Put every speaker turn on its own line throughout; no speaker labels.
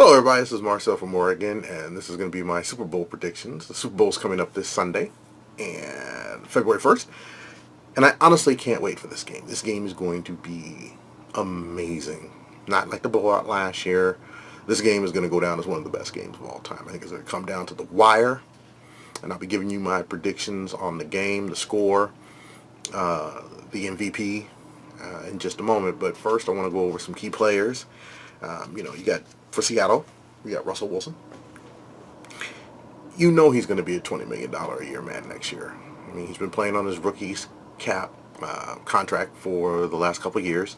Hello everybody, this is Marcel from Oregon, and this is going to be my Super Bowl predictions. The Super Bowl is coming up this Sunday, and February 1st, and I honestly can't wait for this game. This game is going to be amazing. Not like the blowout last year. This game is going to go down as one of the best games of all time. I think it's going to come down to the wire, and I'll be giving you my predictions on the game, the score, the MVP in just a moment. But first, I want to go over some key players. You got, for Seattle, you got Russell Wilson. You know he's going to be a $20 million a year man next year. I mean, he's been playing on his rookie's cap contract for the last couple of years.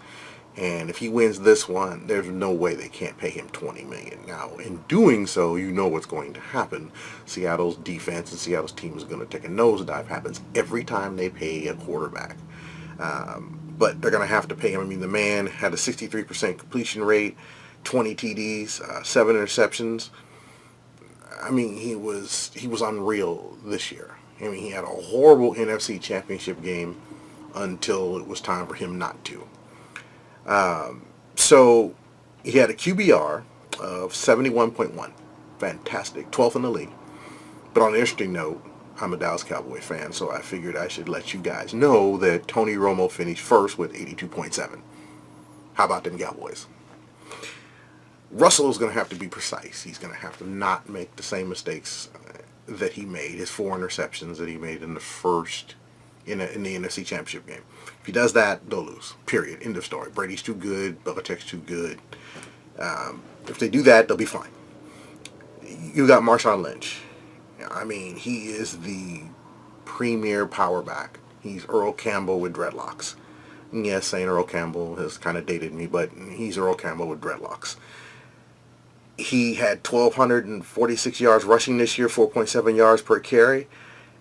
And if he wins this one, there's no way they can't pay him $20 million. Now, in doing so, you know what's going to happen. Seattle's defense and Seattle's team is going to take a nosedive. Happens every time they pay a quarterback. But they're going to have to pay him. I mean, the man had a 63% completion rate, 20 TDs, 7 interceptions. I mean, he was unreal this year. I mean, he had a horrible NFC Championship game until it was time for him not to. So he had a QBR of 71.1. Fantastic. 12th in the league. But on an interesting note, I'm a Dallas Cowboy fan, so I figured I should let you guys know that Tony Romo finished first with 82.7. How about them Cowboys? Russell is going to have to be precise. He's going to have to not make the same mistakes that he made, his 4 interceptions that he made in the first, in the NFC Championship game. If he does that, they'll lose. Period. End of story. Brady's too good. Belichick's too good. If they do that, they'll be fine. You got Marshawn Lynch. I mean, he is the premier power back. He's Earl Campbell with dreadlocks. Yes, saying Earl Campbell has kind of dated me, but he's Earl Campbell with dreadlocks. He had 1,246 yards rushing this year, 4.7 yards per carry,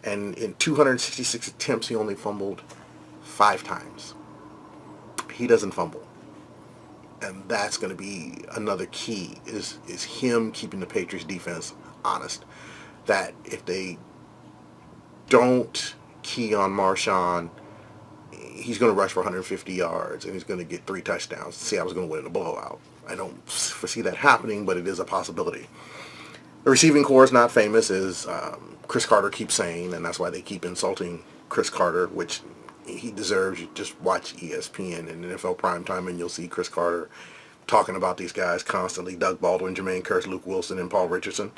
and in 266 attempts, he only fumbled 5 times. He doesn't fumble. And that's going to be another key, is him keeping the Patriots defense honest. That if they don't key on Marshawn, he's going to rush for 150 yards and he's going to get 3 touchdowns. Seattle's going to win in a blowout. I don't foresee that happening, but it is a possibility. The receiving corps is not famous, as Chris Carter keeps saying, and that's why they keep insulting Chris Carter, which he deserves. You just watch ESPN and NFL Primetime and you'll see Chris Carter talking about these guys constantly. Doug Baldwin, Jermaine Kearse, Luke Wilson, and Paul Richardson.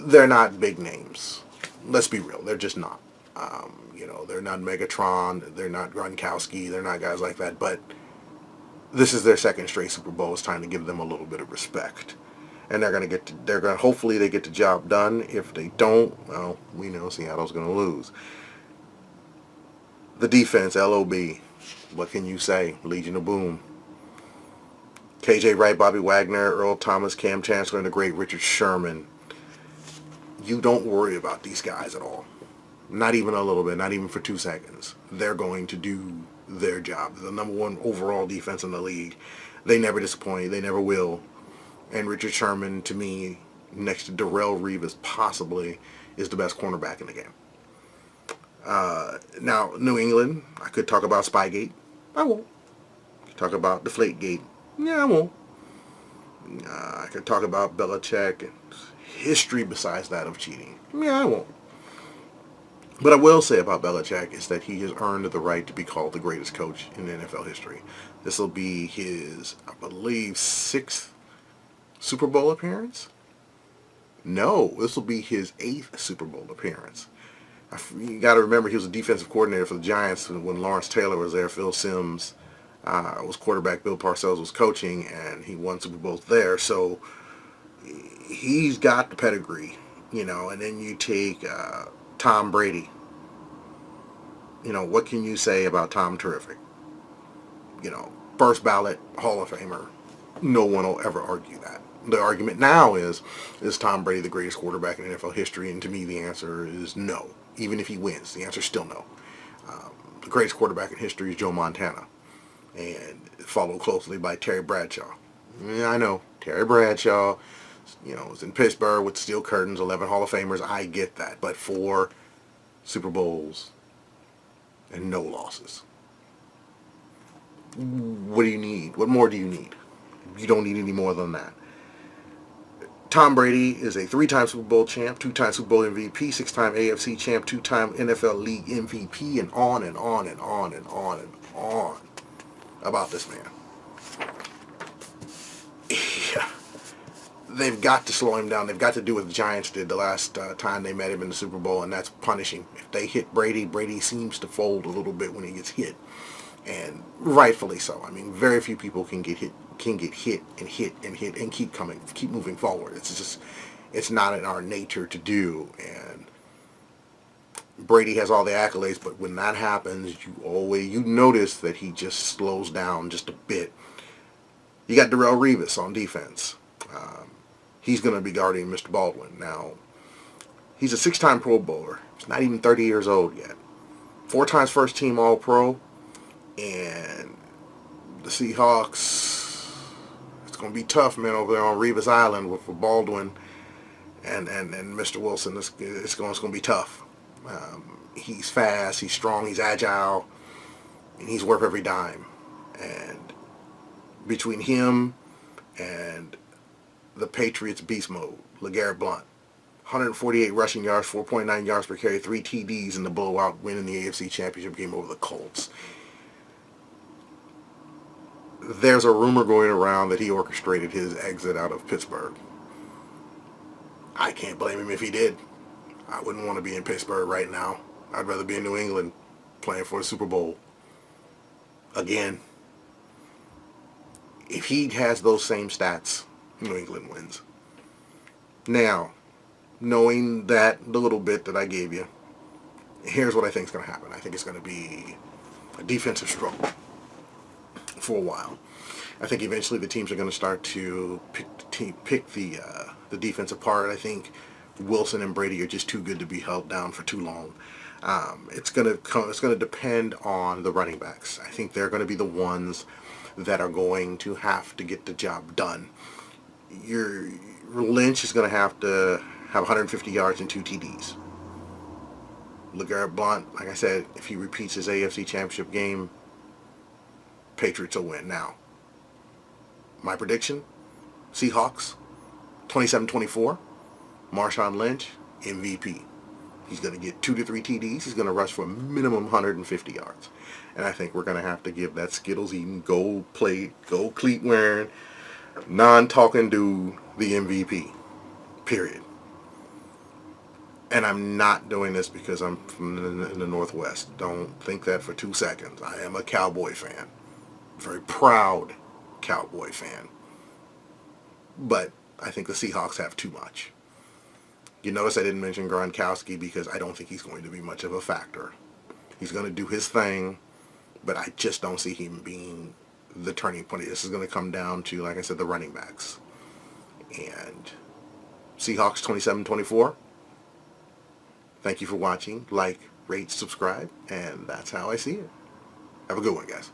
They're not big names. Let's be real. They're just not. They're not Megatron. They're not Gronkowski. They're not guys like that. But this is their second straight Super Bowl. It's time to give them a little bit of respect. And hopefully they get the job done. If they don't, well, we know Seattle's going to lose. The defense, LOB. What can you say? Legion of Boom. KJ Wright, Bobby Wagner, Earl Thomas, Cam Chancellor, and the great Richard Sherman. You don't worry about these guys at all. Not even a little bit. Not even for 2 seconds. They're going to do their job. The number 1 overall defense in the league. They never disappoint. They never will. And Richard Sherman, to me, next to Darrelle Revis, possibly, is the best cornerback in the game. Now, New England, I could talk about Spygate. I won't. Talk about Deflategate. Yeah, I won't. I could talk about Belichick and history besides that of cheating. Yeah, I won't. But I will say about Belichick is that he has earned the right to be called the greatest coach in NFL history. This will be his, I believe, 6th Super Bowl appearance? No, this will be his 8th Super Bowl appearance. You got to remember he was a defensive coordinator for the Giants when Lawrence Taylor was there. Phil Simms was quarterback. Bill Parcells was coaching, and he won Super Bowls there. So he's got the pedigree, and then you take Tom Brady. What can you say about Tom Terrific? First ballot Hall of Famer. No one will ever argue that. The argument now is Tom Brady the greatest quarterback in NFL history? And to me, the answer is no. Even if he wins, the answer is still no. The greatest quarterback in history is Joe Montana, and followed closely by Terry Bradshaw. Yeah, I know. Terry Bradshaw, was in Pittsburgh with steel curtains, 11 Hall of Famers. I get that. But 4 Super Bowls and no losses. What do you need? What more do you need? You don't need any more than that. Tom Brady is a 3-time Super Bowl champ, 2-time Super Bowl MVP, 6-time AFC champ, 2-time NFL League MVP, and on and on and on and on and on about this man. Yeah. They've got to slow him down. They've got to do what the Giants did the last time they met him in the Super Bowl, and that's punish him. If they hit Brady, Brady seems to fold a little bit when he gets hit, and rightfully so. I mean, very few people can get hit and keep moving forward. It's not in our nature to do. And Brady has all the accolades, but when that happens, you notice that he just slows down just a bit. You got Darrelle Revis on defense. He's going to be guarding Mr. Baldwin. Now, he's a 6-time Pro Bowler. He's not even 30 years old yet. 4 times first team All-Pro. And the Seahawks, it's going to be tough, man, over there on Revis Island with Baldwin and Mr. Wilson. It's going to be tough. He's fast, he's strong, he's agile, and he's worth every dime. And between him and the Patriots beast mode, LeGarrette Blount, 148 rushing yards, 4.9 yards per carry, 3 TDs in the blowout win in the AFC Championship game over the Colts. There's a rumor going around that he orchestrated his exit out of Pittsburgh. I can't blame him if he did. I wouldn't want to be in Pittsburgh right now. I'd rather be in New England playing for a Super Bowl again. If he has those same stats, New England wins. Now, knowing that the little bit that I gave you, here's what I think is going to happen. I think it's going to be a defensive struggle for a while. I think eventually the teams are going to start to pick the defense apart. I think Wilson and Brady are just too good to be held down for too long. It's going to depend on the running backs. I think they're going to be the ones that are going to have to get the job done. Your Lynch is going to have 150 yards and 2 TDs. LeGarrette Blount, like I said, if he repeats his AFC Championship game, Patriots will win. Now, my prediction, Seahawks, 27-24. Marshawn Lynch, MVP. He's going to get 2 to 3 TDs. He's going to rush for a minimum 150 yards. And I think we're going to have to give that Skittles eating, gold plate, gold cleat wearing, non-talking dude the MVP. Period. And I'm not doing this because I'm from the Northwest. Don't think that for 2 seconds. I am a Cowboy fan. Very proud Cowboy fan. But I think the Seahawks have too much. You notice I didn't mention Gronkowski because I don't think he's going to be much of a factor. He's going to do his thing, but I just don't see him being the turning point. This is going to come down to, like I said, the running backs. And Seahawks 27-24. Thank you for watching. Like, rate, subscribe, and that's how I see it. Have a good one, guys.